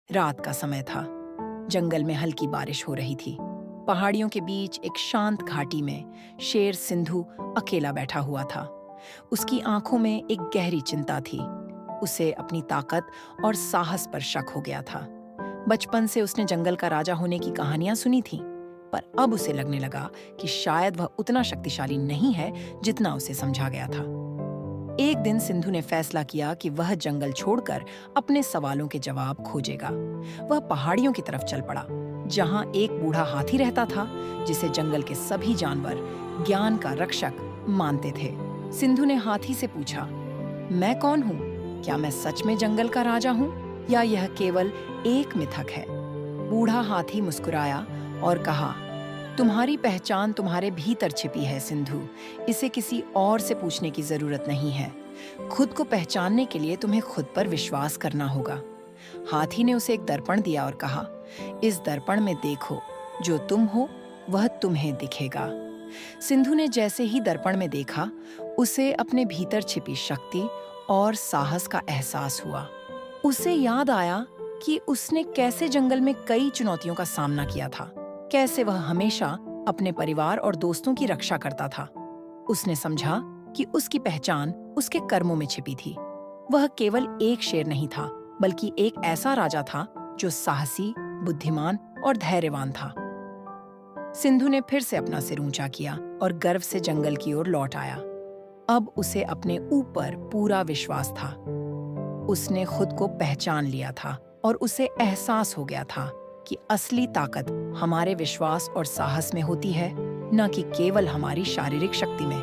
रात का समय था। जंगल में हल्की बारिश हो रही थी। पहाड़ियों के बीच एक शांत घाटी में शेर सिंधु अकेला बैठा हुआ था। उसकी आंखों में एक गहरी चिंता थी। उसे अपनी ताकत और साहस पर शक हो गया था। बचपन से उसने जंगल का राजा होने की कहानियां सुनी थीं, पर अब उसे लगने लगा कि शायद वह उतना शक्तिशाली नहीं है जितना उसे समझा गया था। एक दिन सिंधु ने फैसला किया कि वह जंगल छोड़कर अपने सवालों के जवाब खोजेगा। वह पहाड़ियों की तरफ चल पड़ा, जहां एक बूढ़ा हाथी रहता था, जिसे जंगल के सभी जानवर ज्ञान का रक्षक मानते थे। सिंधु ने हाथी से पूछा, मैं कौन हूँ? क्या मैं सच में जंगल का राजा हूँ या यह केवल एक मिथक है? बूढ़ा हाथी मुस्कुराया और कहा, तुम्हारी पहचान तुम्हारे भीतर छिपी है सिंधु। इसे किसी और से पूछने की जरूरत नहीं है। खुद को पहचानने के लिए तुम्हें खुद पर विश्वास करना होगा। हाथी ने उसे एक दर्पण दिया और कहा, इस दर्पण में देखो, जो तुम हो वह तुम्हें दिखेगा। सिंधु ने जैसे ही दर्पण में देखा, उसे अपने भीतर छिपी शक्ति और साहस का एहसास हुआ। उसे याद आया कि उसने कैसे जंगल में कई चुनौतियों का सामना किया था, कैसे वह हमेशा अपने परिवार और दोस्तों की रक्षा करता था। उसने समझा कि उसकी पहचान उसके कर्मों में छिपी थी। वह केवल एक शेर नहीं था, बल्कि एक ऐसा राजा था जो साहसी, बुद्धिमान और धैर्यवान था। सिंधु ने फिर से अपना सिर ऊंचा किया और गर्व से जंगल की ओर लौट आया। अब उसे अपने ऊपर पूरा विश्वास था। उसने खुद को पहचान लिया था और उसे एहसास हो गया था कि असली ताकत हमारे विश्वास और साहस में होती है, न कि केवल हमारी शारीरिक शक्ति में।